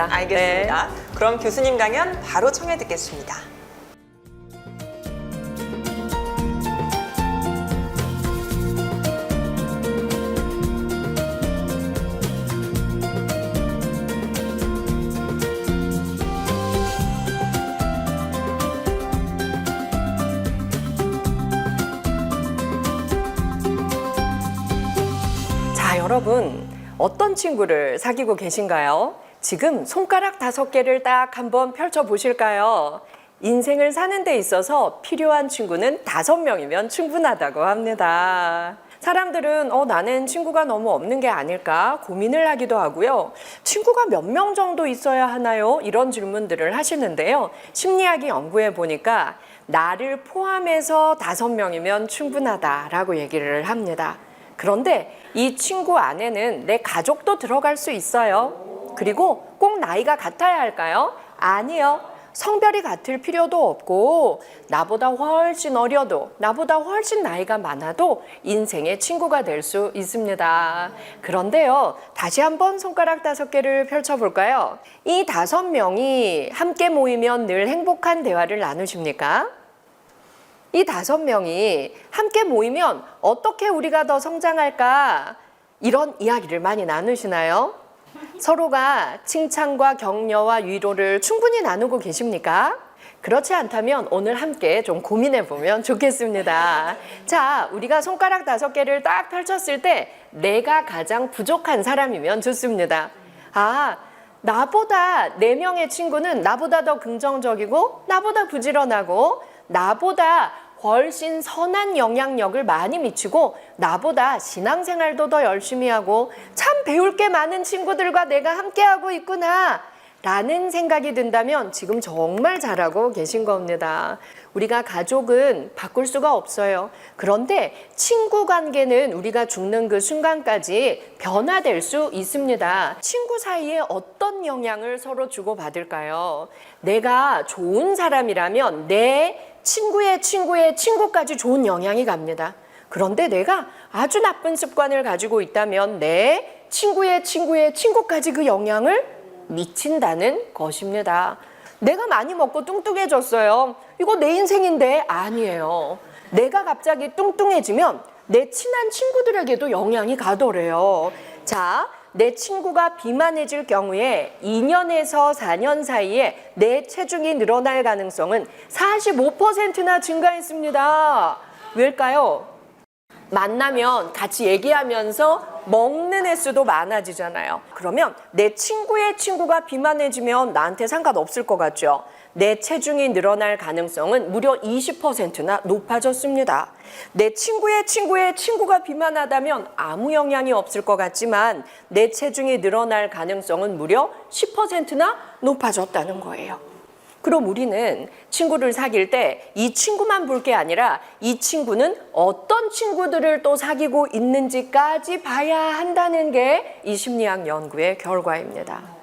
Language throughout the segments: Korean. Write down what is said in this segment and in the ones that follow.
알겠습니다. 네. 그럼 교수님 강연 바로 청해 듣겠습니다. 자, 여러분 어떤 친구를 사귀고 계신가요? 지금 손가락 5개를 딱 한번 펼쳐 보실까요? 인생을 사는 데 있어서 필요한 친구는 5명이면 충분하다고 합니다. 사람들은 나는 친구가 너무 없는 게 아닐까 고민을 하기도 하고요. 친구가 몇 명 정도 있어야 하나요? 이런 질문들을 하시는데요. 심리학이 연구해 보니까 나를 포함해서 5명이면 충분하다라고 얘기를 합니다. 그런데 이 친구 안에는 내 가족도 들어갈 수 있어요. 그리고 꼭 나이가 같아야 할까요? 아니요. 성별이 같을 필요도 없고 나보다 훨씬 어려도 나보다 훨씬 나이가 많아도 인생의 친구가 될 수 있습니다. 그런데요, 다시 한번 손가락 5개를 펼쳐볼까요? 이 5명이 함께 모이면 늘 행복한 대화를 나누십니까? 이 5명이 함께 모이면 어떻게 우리가 더 성장할까? 이런 이야기를 많이 나누시나요? 서로가 칭찬과 격려와 위로를 충분히 나누고 계십니까? 그렇지 않다면 오늘 함께 좀 고민해 보면 좋겠습니다. 자, 우리가 손가락 5개를 딱 펼쳤을 때 내가 가장 부족한 사람이면 좋습니다. 나보다 4명의 친구는 나보다 더 긍정적이고 나보다 부지런하고 나보다 훨씬 선한 영향력을 많이 미치고 나보다 신앙생활도 더 열심히 하고 참 배울 게 많은 친구들과 내가 함께하고 있구나 라는 생각이 든다면 지금 정말 잘하고 계신 겁니다. 우리가 가족은 바꿀 수가 없어요. 그런데 친구 관계는 우리가 죽는 그 순간까지 변화될 수 있습니다. 친구 사이에 어떤 영향을 서로 주고받을까요? 내가 좋은 사람이라면 내 친구의 친구의 친구까지 좋은 영향이 갑니다. 그런데 내가 아주 나쁜 습관을 가지고 있다면 내 친구의 친구의 친구까지 그 영향을 미친다는 것입니다. 내가 많이 먹고 뚱뚱해졌어요. 이거 내 인생인데 아니에요. 내가 갑자기 뚱뚱해지면 내 친한 친구들에게도 영향이 가더래요. 자, 내 친구가 비만해질 경우에 2년에서 4년 사이에 내 체중이 늘어날 가능성은 45%나 증가했습니다. 왜일까요? 만나면 같이 얘기하면서 먹는 횟수도 많아지잖아요. 그러면 내 친구의 친구가 비만해지면 나한테 상관없을 것 같죠? 내 체중이 늘어날 가능성은 무려 20%나 높아졌습니다. 내 친구의 친구의 친구가 비만하다면 아무 영향이 없을 것 같지만 내 체중이 늘어날 가능성은 무려 10%나 높아졌다는 거예요. 그럼 우리는 친구를 사귈 때 이 친구만 볼 게 아니라 이 친구는 어떤 친구들을 또 사귀고 있는지까지 봐야 한다는 게 이 심리학 연구의 결과입니다.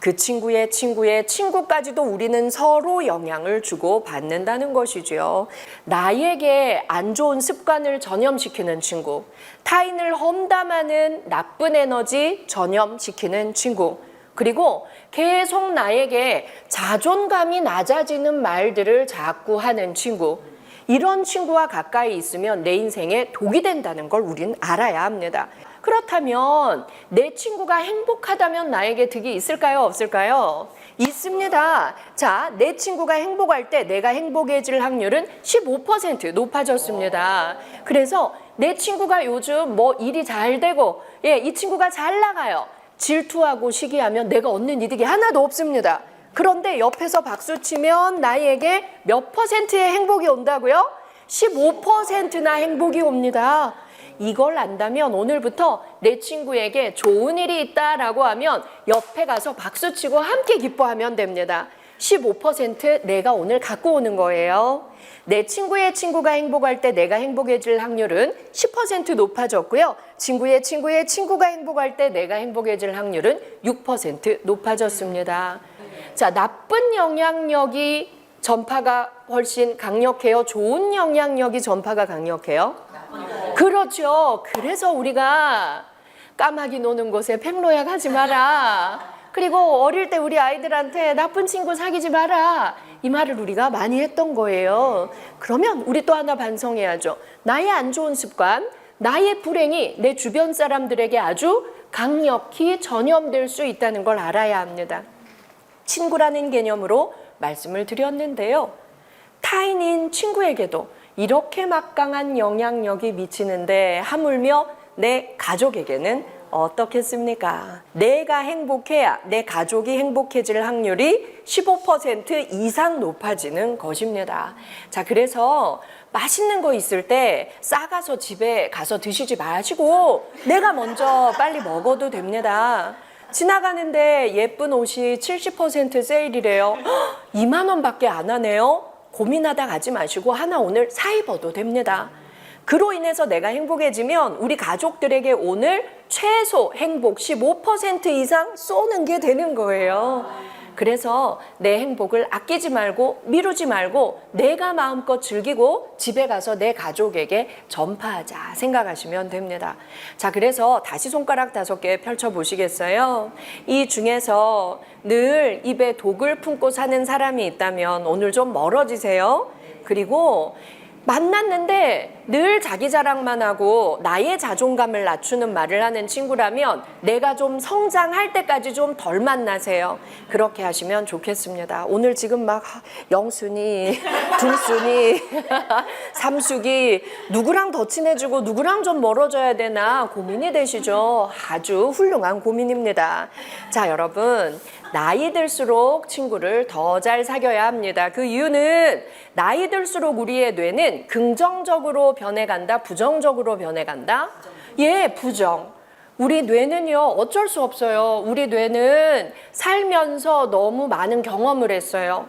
그 친구의 친구의 친구까지도 우리는 서로 영향을 주고 받는다는 것이죠. 나에게 안 좋은 습관을 전염시키는 친구, 타인을 험담하는 나쁜 에너지 전염시키는 친구, 그리고 계속 나에게 자존감이 낮아지는 말들을 자꾸 하는 친구, 이런 친구와 가까이 있으면 내 인생에 독이 된다는 걸 우리는 알아야 합니다. 그렇다면 내 친구가 행복하다면 나에게 득이 있을까요? 없을까요? 있습니다. 자, 내 친구가 행복할 때 내가 행복해질 확률은 15% 높아졌습니다. 그래서 내 친구가 요즘 뭐 일이 잘 되고 이 친구가 잘 나가요. 질투하고 시기하면 내가 얻는 이득이 하나도 없습니다. 그런데 옆에서 박수치면 나에게 몇 %의 행복이 온다고요? 15%나 행복이 옵니다. 이걸 안다면 오늘부터 내 친구에게 좋은 일이 있다라고 하면 옆에 가서 박수치고 함께 기뻐하면 됩니다. 15% 내가 오늘 갖고 오는 거예요. 내 친구의 친구가 행복할 때 내가 행복해질 확률은 10% 높아졌고요. 친구의 친구의 친구가 행복할 때 내가 행복해질 확률은 6% 높아졌습니다. 자, 나쁜 영향력이 전파가 훨씬 강력해요? 좋은 영향력이 전파가 강력해요? 그렇죠. 그래서 우리가 까마귀 노는 곳에 팽로약 하지 마라. 그리고 어릴 때 우리 아이들한테 나쁜 친구 사귀지 마라. 이 말을 우리가 많이 했던 거예요. 그러면 우리 또 하나 반성해야죠. 나의 안 좋은 습관, 나의 불행이 내 주변 사람들에게 아주 강력히 전염될 수 있다는 걸 알아야 합니다. 친구라는 개념으로 말씀을 드렸는데요. 타인인 친구에게도 이렇게 막강한 영향력이 미치는데 하물며 내 가족에게는 어떻겠습니까? 내가 행복해야 내 가족이 행복해질 확률이 15% 이상 높아지는 것입니다. 자, 그래서 맛있는 거 있을 때 싸가서 집에 가서 드시지 마시고 내가 먼저 빨리 먹어도 됩니다. 지나가는데 예쁜 옷이 70% 세일이래요. 2만 원밖에 안 하네요. 고민하다 가지 마시고 하나 오늘 사 입어도 됩니다. 그로 인해서 내가 행복해지면 우리 가족들에게 오늘 최소 행복 15% 이상 쏘는 게 되는 거예요. 그래서 내 행복을 아끼지 말고 미루지 말고 내가 마음껏 즐기고 집에 가서 내 가족에게 전파하자 생각하시면 됩니다. 자, 그래서 다시 손가락 5개 펼쳐보시겠어요? 이 중에서 늘 입에 독을 품고 사는 사람이 있다면 오늘 좀 멀어지세요. 그리고 만났는데 늘 자기 자랑만 하고 나의 자존감을 낮추는 말을 하는 친구라면 내가 좀 성장할 때까지 좀 덜 만나세요. 그렇게 하시면 좋겠습니다. 오늘 지금 막 영순이, 둘순이, 삼숙이 누구랑 더 친해지고 누구랑 좀 멀어져야 되나 고민이 되시죠? 아주 훌륭한 고민입니다. 자, 여러분. 나이 들수록 친구를 더 잘 사귀어야 합니다. 그 이유는 나이 들수록 우리의 뇌는 긍정적으로 변해간다, 부정적으로 변해간다? 예, 부정. 우리 뇌는요, 어쩔 수 없어요. 우리 뇌는 살면서 너무 많은 경험을 했어요.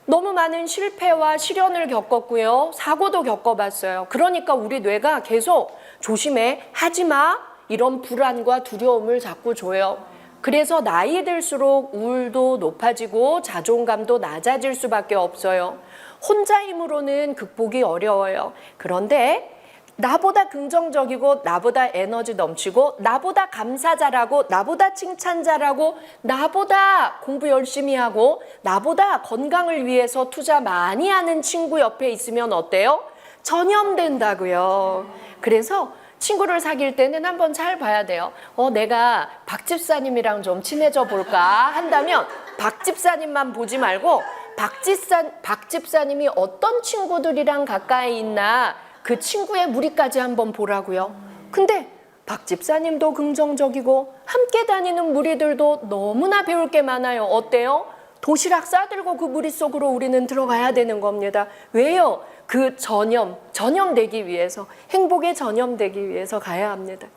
너무 많은 실패와 시련을 겪었고요. 사고도 겪어봤어요. 그러니까 우리 뇌가 계속 조심해, 하지 마. 이런 불안과 두려움을 자꾸 줘요. 그래서 나이 들수록 우울도 높아지고 자존감도 낮아질 수밖에 없어요. 혼자 힘으로는 극복이 어려워요. 그런데 나보다 긍정적이고 나보다 에너지 넘치고 나보다 감사 잘하고 나보다 칭찬 잘하고 나보다 공부 열심히 하고 나보다 건강을 위해서 투자 많이 하는 친구 옆에 있으면 어때요? 전염된다고요. 그래서 친구를 사귈 때는 한번 잘 봐야 돼요. 내가 박 집사님이랑 좀 친해져 볼까 한다면 박 집사님만 보지 말고 박 집사님이 어떤 친구들이랑 가까이 있나 그 친구의 무리까지 한번 보라고요. 근데 박 집사님도 긍정적이고 함께 다니는 무리들도 너무나 배울 게 많아요. 어때요? 도시락 싸들고 그 무리 속으로 우리는 들어가야 되는 겁니다. 왜요? 그 전염되기 위해서, 행복에 전염되기 위해서 가야 합니다.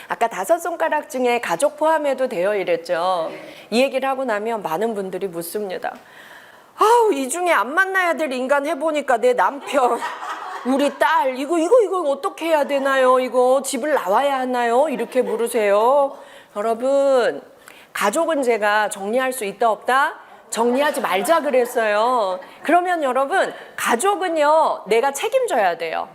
아까 5손가락 중에 가족 포함해도 돼요 이랬죠. 이 얘기를 하고 나면 많은 분들이 묻습니다. 아우, 이 중에 안 만나야 될 인간 해보니까 내 남편, 우리 딸, 이거 어떻게 해야 되나요? 이거 집을 나와야 하나요? 이렇게 물으세요. 여러분, 가족은 제가 정리할 수 있다 없다? 정리하지 말자 그랬어요. 그러면 여러분, 가족은요, 내가 책임져야 돼요.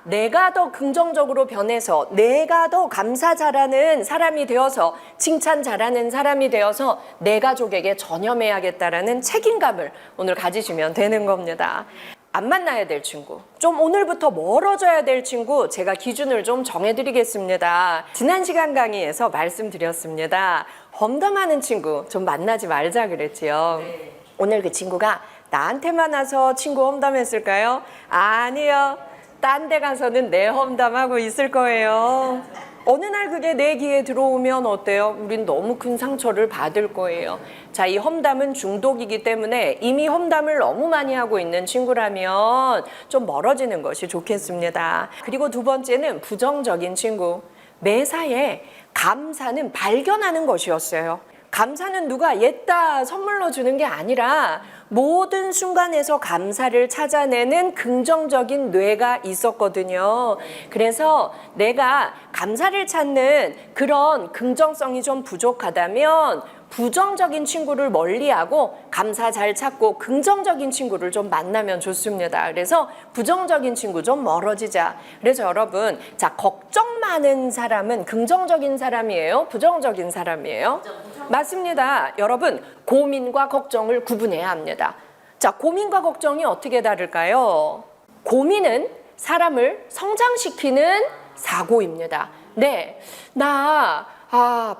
내가 더 긍정적으로 변해서 내가 더 감사 잘하는 사람이 되어서 칭찬 잘하는 사람이 되어서 내 가족에게 전염해야겠다라는 책임감을 오늘 가지시면 되는 겁니다. 안 만나야 될 친구, 좀 오늘부터 멀어져야 될 친구, 제가 기준을 좀 정해드리겠습니다. 지난 시간 강의에서 말씀드렸습니다. 험담하는 친구 좀 만나지 말자 그랬지요. 오늘 그 친구가 나한테만 와서 친구 험담했을까요? 아니요. 딴 데 가서는 내 험담하고 있을 거예요. 어느 날 그게 내 귀에 들어오면 어때요? 우린 너무 큰 상처를 받을 거예요. 자, 이 험담은 중독이기 때문에 이미 험담을 너무 많이 하고 있는 친구라면 좀 멀어지는 것이 좋겠습니다. 그리고 두 번째는 부정적인 친구. 매사에 감사는 발견하는 것이었어요. 감사는 누가 옛다 선물로 주는 게 아니라 모든 순간에서 감사를 찾아내는 긍정적인 뇌가 있었거든요. 그래서 내가 감사를 찾는 그런 긍정성이 좀 부족하다면 부정적인 친구를 멀리하고 감사 잘 찾고 긍정적인 친구를 좀 만나면 좋습니다. 그래서 부정적인 친구 좀 멀어지자. 그래서 여러분, 자, 걱정 많은 사람은 긍정적인 사람이에요? 부정적인 사람이에요? 맞습니다. 여러분, 고민과 걱정을 구분해야 합니다. 자, 고민과 걱정이 어떻게 다를까요? 고민은 사람을 성장시키는 사고입니다. 네,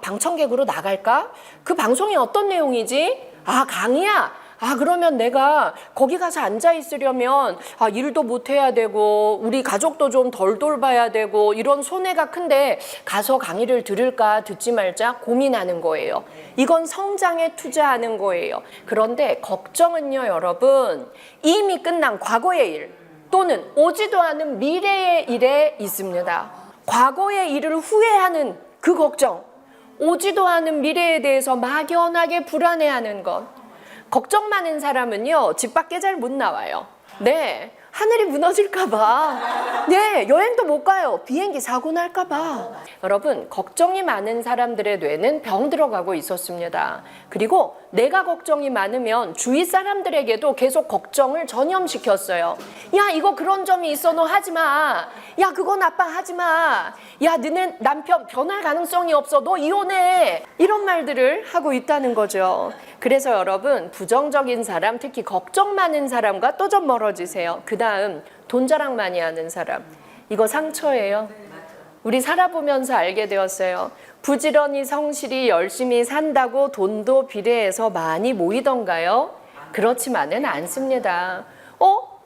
방청객으로 나갈까? 그 방송이 어떤 내용이지? 강의야. 그러면 내가 거기 가서 앉아 있으려면 일도 못 해야 되고 우리 가족도 좀 덜 돌봐야 되고 이런 손해가 큰데 가서 강의를 들을까 듣지 말자 고민하는 거예요. 이건 성장에 투자하는 거예요. 그런데 걱정은요, 여러분, 이미 끝난 과거의 일 또는 오지도 않은 미래의 일에 있습니다. 과거의 일을 후회하는 그 걱정, 오지도 않은 미래에 대해서 막연하게 불안해하는 것. 걱정 많은 사람은요, 집 밖에 잘 못 나와요. 네, 하늘이 무너질까봐. 네, 여행도 못 가요. 비행기 사고 날까봐. 여러분, 걱정이 많은 사람들의 뇌는 병 들어가고 있었습니다. 그리고 내가 걱정이 많으면 주위 사람들에게도 계속 걱정을 전염시켰어요. 야, 이거 그런 점이 있어, 너 하지 마. 야, 그건 아빠 하지 마. 야, 너네 남편 변할 가능성이 없어, 너 이혼해. 이런 말들을 하고 있다는 거죠. 그래서 여러분, 부정적인 사람, 특히 걱정 많은 사람과 또 좀 멀어지세요. 그 다음, 돈 자랑 많이 하는 사람. 이거 상처예요. 우리 살아보면서 알게 되었어요. 부지런히 성실히 열심히 산다고 돈도 비례해서 많이 모이던가요? 그렇지만은 않습니다.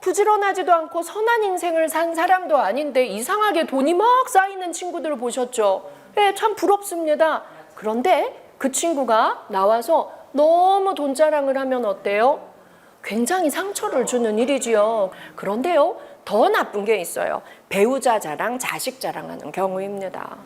부지런하지도 않고 선한 인생을 산 사람도 아닌데 이상하게 돈이 막 쌓이는 친구들을 보셨죠? 네, 참 부럽습니다. 그런데 그 친구가 나와서 너무 돈 자랑을 하면 어때요? 굉장히 상처를 주는 일이지요. 그런데요, 더 나쁜 게 있어요. 배우자 자랑, 자식 자랑하는 경우입니다.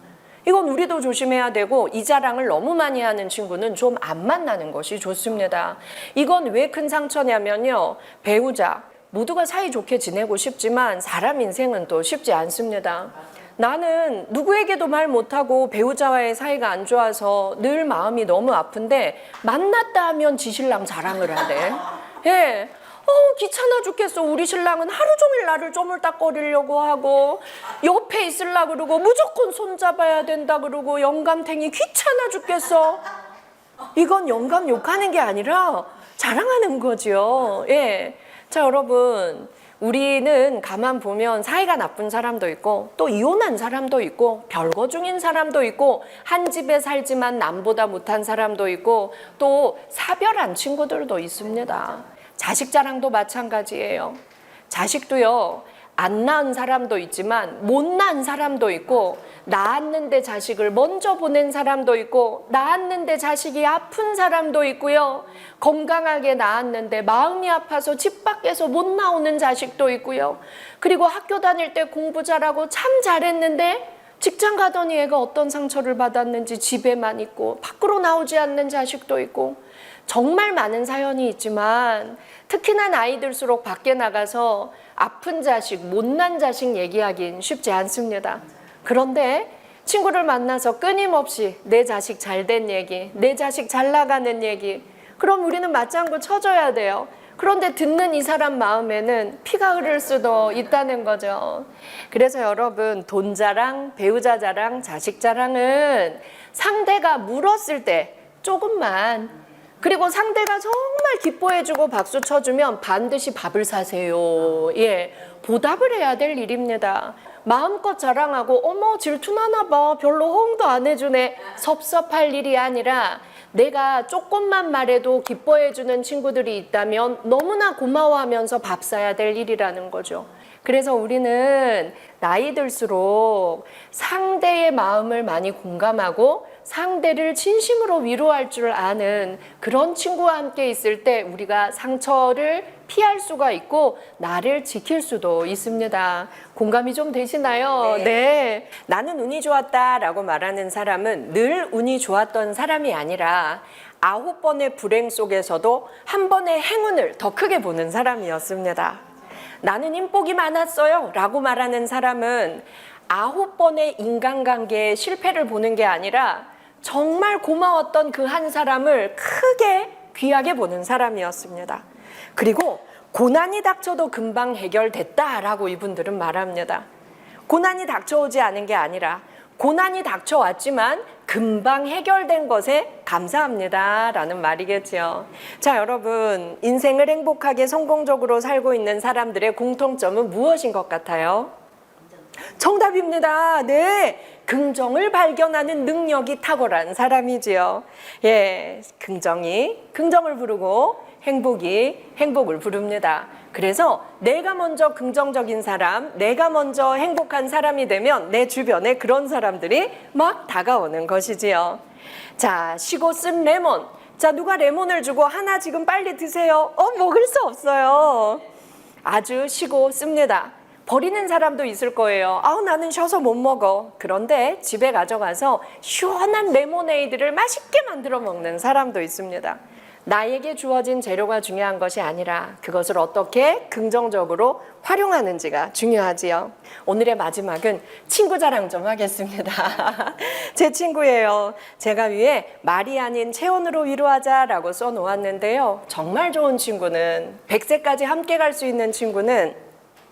이건 우리도 조심해야 되고, 이 자랑을 너무 많이 하는 친구는 좀 안 만나는 것이 좋습니다. 이건 왜 큰 상처냐면요, 배우자 모두가 사이좋게 지내고 싶지만 사람 인생은 또 쉽지 않습니다. 나는 누구에게도 말 못하고 배우자와의 사이가 안 좋아서 늘 마음이 너무 아픈데 만났다 하면 지 신랑 자랑을 하대. 예. 귀찮아 죽겠어. 우리 신랑은 하루 종일 나를 쪼물딱거리려고 하고 옆에 있으려고 그러고 무조건 손잡아야 된다 그러고 영감탱이 귀찮아 죽겠어. 이건 영감 욕하는 게 아니라 자랑하는 거죠. 예. 자, 여러분, 우리는 가만 보면 사이가 나쁜 사람도 있고 또 이혼한 사람도 있고 별거 중인 사람도 있고 한 집에 살지만 남보다 못한 사람도 있고 또 사별한 친구들도 있습니다. 자식 자랑도 마찬가지예요. 자식도요, 안 낳은 사람도 있지만 못 낳은 사람도 있고 낳았는데 자식을 먼저 보낸 사람도 있고 낳았는데 자식이 아픈 사람도 있고요. 건강하게 낳았는데 마음이 아파서 집 밖에서 못 나오는 자식도 있고요. 그리고 학교 다닐 때 공부 잘하고 참 잘했는데 직장 가더니 애가 어떤 상처를 받았는지 집에만 있고 밖으로 나오지 않는 자식도 있고 정말 많은 사연이 있지만 특히나 나이 들수록 밖에 나가서 아픈 자식, 못난 자식 얘기하긴 쉽지 않습니다. 그런데 친구를 만나서 끊임없이 내 자식 잘된 얘기, 내 자식 잘 나가는 얘기, 그럼 우리는 맞장구 쳐줘야 돼요. 그런데 듣는 이 사람 마음에는 피가 흐를 수도 있다는 거죠. 그래서 여러분, 돈 자랑, 배우자 자랑, 자식 자랑은 상대가 물었을 때 조금만, 그리고 상대가 정말 기뻐해주고 박수 쳐주면 반드시 밥을 사세요. 예, 보답을 해야 될 일입니다. 마음껏 자랑하고 어머 질투나나 봐, 별로 호응도 안 해주네, 섭섭할 일이 아니라 내가 조금만 말해도 기뻐해주는 친구들이 있다면 너무나 고마워하면서 밥 사야 될 일이라는 거죠. 그래서 우리는 나이 들수록 상대의 마음을 많이 공감하고 상대를 진심으로 위로할 줄 아는 그런 친구와 함께 있을 때 우리가 상처를 피할 수가 있고 나를 지킬 수도 있습니다. 공감이 좀 되시나요? 네. 나는 운이 좋았다라고 말하는 사람은 늘 운이 좋았던 사람이 아니라 9번의 불행 속에서도 한 번의 행운을 더 크게 보는 사람이었습니다. 나는 인복이 많았어요 라고 말하는 사람은 9번의 인간관계의 실패를 보는 게 아니라 정말 고마웠던 그 한 사람을 크게 귀하게 보는 사람이었습니다. 그리고 고난이 닥쳐도 금방 해결됐다라고 이분들은 말합니다. 고난이 닥쳐오지 않은 게 아니라 고난이 닥쳐왔지만 금방 해결된 것에 감사합니다 라는 말이겠죠. 자, 여러분, 인생을 행복하게 성공적으로 살고 있는 사람들의 공통점은 무엇인 것 같아요? 정답입니다. 네. 긍정을 발견하는 능력이 탁월한 사람이지요. 예, 긍정이 긍정을 부르고 행복이 행복을 부릅니다. 그래서 내가 먼저 긍정적인 사람, 내가 먼저 행복한 사람이 되면 내 주변에 그런 사람들이 막 다가오는 것이지요. 자, 쉬고 쓴 레몬. 자, 누가 레몬을 주고 하나 지금 빨리 드세요. 먹을 수 없어요. 아주 쉬고 씁니다. 버리는 사람도 있을 거예요. 나는 쉬어서 못 먹어. 그런데 집에 가져가서 시원한 레모네이드를 맛있게 만들어 먹는 사람도 있습니다. 나에게 주어진 재료가 중요한 것이 아니라 그것을 어떻게 긍정적으로 활용하는지가 중요하지요. 오늘의 마지막은 친구 자랑 좀 하겠습니다. 제 친구예요. 제가 위에 말이 아닌 체온으로 위로하자라고 써놓았는데요. 정말 좋은 친구는 100세까지 함께 갈 수 있는 친구는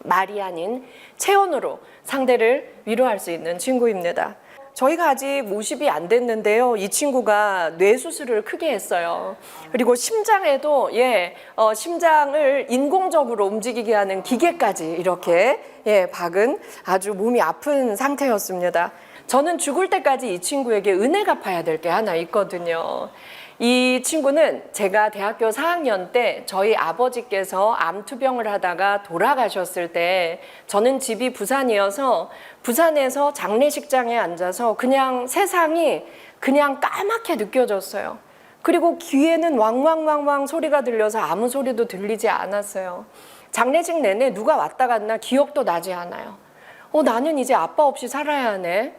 말이 아닌 체온으로 상대를 위로할 수 있는 친구입니다. 저희가 아직 50이 안 됐는데요. 이 친구가 뇌수술을 크게 했어요. 그리고 심장에도 심장을 인공적으로 움직이게 하는 기계까지 이렇게 박은 아주 몸이 아픈 상태였습니다. 저는 죽을 때까지 이 친구에게 은혜 갚아야 될 게 하나 있거든요. 이 친구는 제가 대학교 4학년 때 저희 아버지께서 암투병을 하다가 돌아가셨을 때 저는 집이 부산이어서 부산에서 장례식장에 앉아서 그냥 세상이 그냥 까맣게 느껴졌어요. 그리고 귀에는 왕왕왕왕 소리가 들려서 아무 소리도 들리지 않았어요. 장례식 내내 누가 왔다 갔나 기억도 나지 않아요. 나는 이제 아빠 없이 살아야 하네.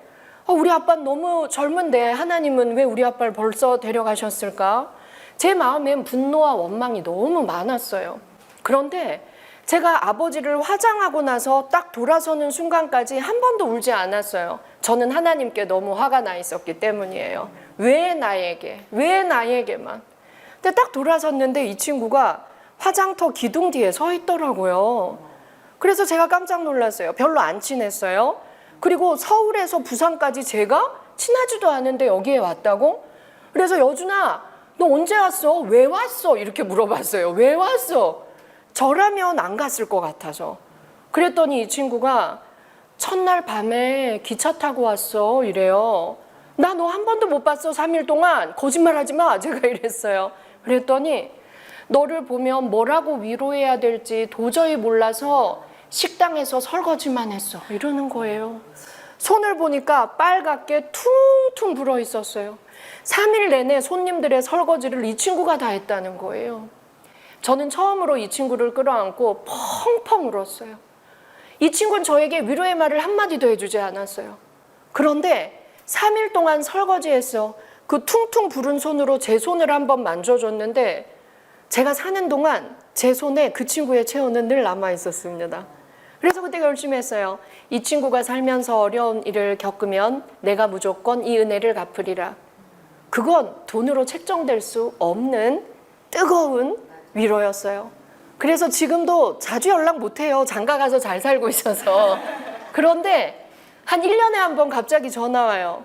우리 아빠는 너무 젊은데 하나님은 왜 우리 아빠를 벌써 데려가셨을까? 제 마음엔 분노와 원망이 너무 많았어요. 그런데 제가 아버지를 화장하고 나서 딱 돌아서는 순간까지 한 번도 울지 않았어요. 저는 하나님께 너무 화가 나 있었기 때문이에요. 왜 나에게? 왜 나에게만? 근데 딱 돌아섰는데 이 친구가 화장터 기둥 뒤에 서 있더라고요. 그래서 제가 깜짝 놀랐어요. 별로 안 친했어요. 그리고 서울에서 부산까지 제가 친하지도 않은데 여기에 왔다고? 그래서 여준아, 너 언제 왔어? 왜 왔어? 이렇게 물어봤어요. 왜 왔어? 저라면 안 갔을 것 같아서. 그랬더니 이 친구가 첫날 밤에 기차 타고 왔어 이래요. 나 너 한 번도 못 봤어 3일 동안. 거짓말하지 마. 제가 이랬어요. 그랬더니 너를 보면 뭐라고 위로해야 될지 도저히 몰라서 식당에서 설거지만 했어 이러는 거예요. 손을 보니까 빨갛게 퉁퉁 불어 있었어요. 3일 내내 손님들의 설거지를 이 친구가 다 했다는 거예요. 저는 처음으로 이 친구를 끌어안고 펑펑 울었어요. 이 친구는 저에게 위로의 말을 한마디도 해주지 않았어요. 그런데 3일 동안 설거지했어. 그 퉁퉁 부른 손으로 제 손을 한번 만져줬는데 제가 사는 동안 제 손에 그 친구의 체온은 늘 남아 있었습니다. 그래서 그때 결심했어요. 이 친구가 살면서 어려운 일을 겪으면 내가 무조건 이 은혜를 갚으리라. 그건 돈으로 책정될 수 없는 뜨거운 위로였어요. 그래서 지금도 자주 연락 못해요. 장가 가서 잘 살고 있어서. 그런데 한 1년에 한 번 갑자기 전화 와요.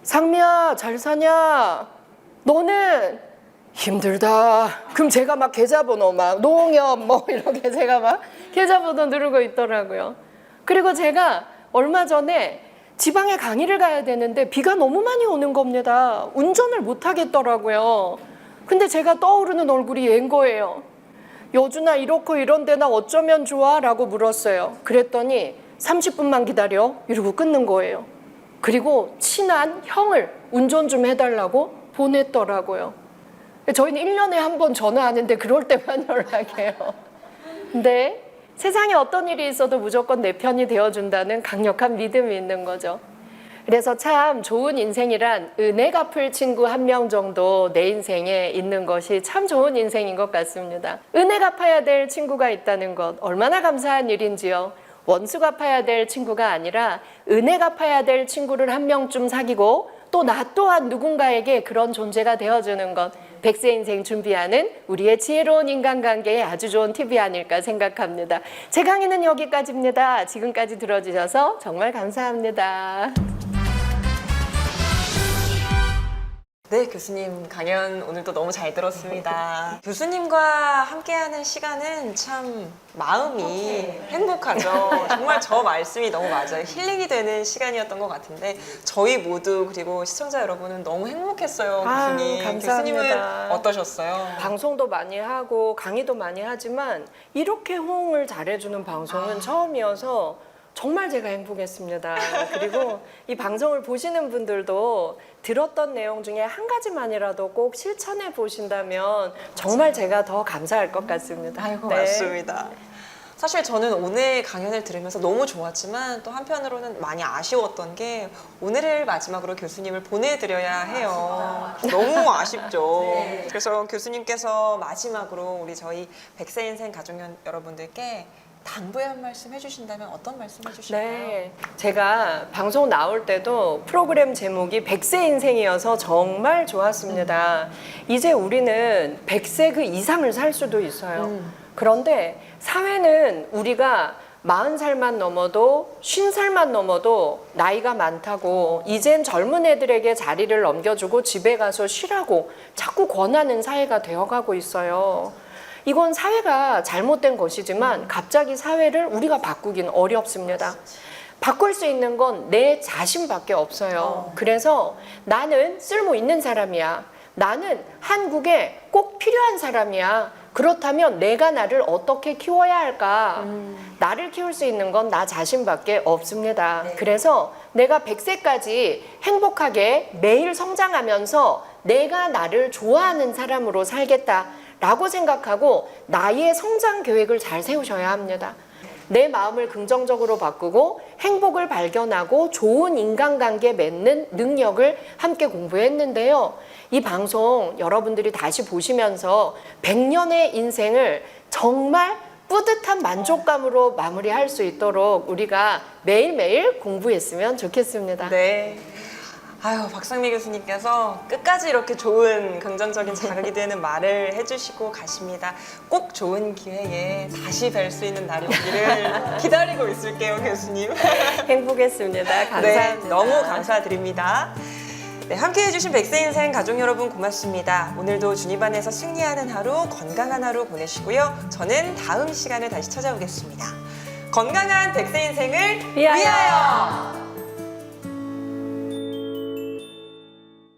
상미야, 잘 사냐? 너는 힘들다. 그럼 제가 막 계좌번호 막 농협 이렇게 제가 막 계좌번호 누르고 있더라고요. 그리고 제가 얼마 전에 지방에 강의를 가야 되는데 비가 너무 많이 오는 겁니다. 운전을 못 하겠더라고요. 근데 제가 떠오르는 얼굴이 얘인 거예요. 여준아, 이렇고 이런데 나 어쩌면 좋아? 라고 물었어요. 그랬더니 30분만 기다려 이러고 끊는 거예요. 그리고 친한 형을 운전 좀 해달라고 보냈더라고요. 저희는 1년에 한 번 전화하는데 그럴 때만 연락해요. 근데 세상에 어떤 일이 있어도 무조건 내 편이 되어준다는 강력한 믿음이 있는 거죠. 그래서 참 좋은 인생이란 은혜 갚을 친구 한 명 정도 내 인생에 있는 것이 참 좋은 인생인 것 같습니다. 은혜 갚아야 될 친구가 있다는 것 얼마나 감사한 일인지요. 원수 갚아야 될 친구가 아니라 은혜 갚아야 될 친구를 한 명쯤 사귀고 또 나 또한 누군가에게 그런 존재가 되어주는 것, 100세 인생 준비하는 우리의 지혜로운 인간관계에 아주 좋은 팁이 아닐까 생각합니다. 제 강의는 여기까지입니다. 지금까지 들어주셔서 정말 감사합니다. 네, 교수님 강연 오늘도 너무 잘 들었습니다. 교수님과 함께하는 시간은 참 마음이 행복하죠. 정말 저 말씀이 너무 맞아요. 힐링이 되는 시간이었던 것 같은데 저희 모두 그리고 시청자 여러분은 너무 행복했어요, 교수님. 감사합니다. 교수님은 어떠셨어요? 방송도 많이 하고 강의도 많이 하지만 이렇게 호응을 잘해주는 방송은 처음이어서 정말 제가 행복했습니다. 그리고 이 방송을 보시는 분들도 들었던 내용 중에 한 가지만이라도 꼭 실천해 보신다면 정말 제가 더 감사할 것 같습니다. 아이고, 네. 맞습니다. 사실 저는 오늘 강연을 들으면서 너무 좋았지만 또 한편으로는 많이 아쉬웠던 게 오늘을 마지막으로 교수님을 보내드려야 해요. 너무 아쉽죠. 그래서 교수님께서 마지막으로 우리 저희 백세 인생 가족 여러분들께 당부의 한 말씀 해주신다면 어떤 말씀 해주실까요? 네, 제가 방송 나올 때도 프로그램 제목이 100세 인생이어서 정말 좋았습니다. 이제 우리는 100세 그 이상을 살 수도 있어요. 그런데 사회는 우리가 40살만 넘어도 50살만 넘어도 나이가 많다고 이젠 젊은 애들에게 자리를 넘겨주고 집에 가서 쉬라고 자꾸 권하는 사회가 되어가고 있어요. 이건 사회가 잘못된 것이지만 갑자기 사회를 우리가 바꾸긴 어렵습니다. 바꿀 수 있는 건 내 자신밖에 없어요. 그래서 나는 쓸모 있는 사람이야. 나는 한국에 꼭 필요한 사람이야. 그렇다면 내가 나를 어떻게 키워야 할까? 나를 키울 수 있는 건 나 자신밖에 없습니다. 그래서 내가 100세까지 행복하게 매일 성장하면서 내가 나를 좋아하는 사람으로 살겠다. 라고 생각하고 나의 성장 계획을 잘 세우셔야 합니다. 내 마음을 긍정적으로 바꾸고 행복을 발견하고 좋은 인간관계 맺는 능력을 함께 공부했는데요. 이 방송 여러분들이 다시 보시면서 100년의 인생을 정말 뿌듯한 만족감으로 마무리할 수 있도록 우리가 매일매일 공부했으면 좋겠습니다. 네. 아유, 박상미 교수님께서 끝까지 이렇게 좋은 긍정적인 자극이 되는 말을 해주시고 가십니다. 꼭 좋은 기회에 다시 뵐 수 있는 날이 오기를 기다리고 있을게요, 교수님. 행복했습니다. 감사합니다. 네, 너무 감사드립니다. 네, 함께 해주신 백세 인생 가족 여러분 고맙습니다. 오늘도 주니반에서 승리하는 하루, 건강한 하루 보내시고요. 저는 다음 시간에 다시 찾아오겠습니다. 건강한 백세 인생을 위하여! 위하여!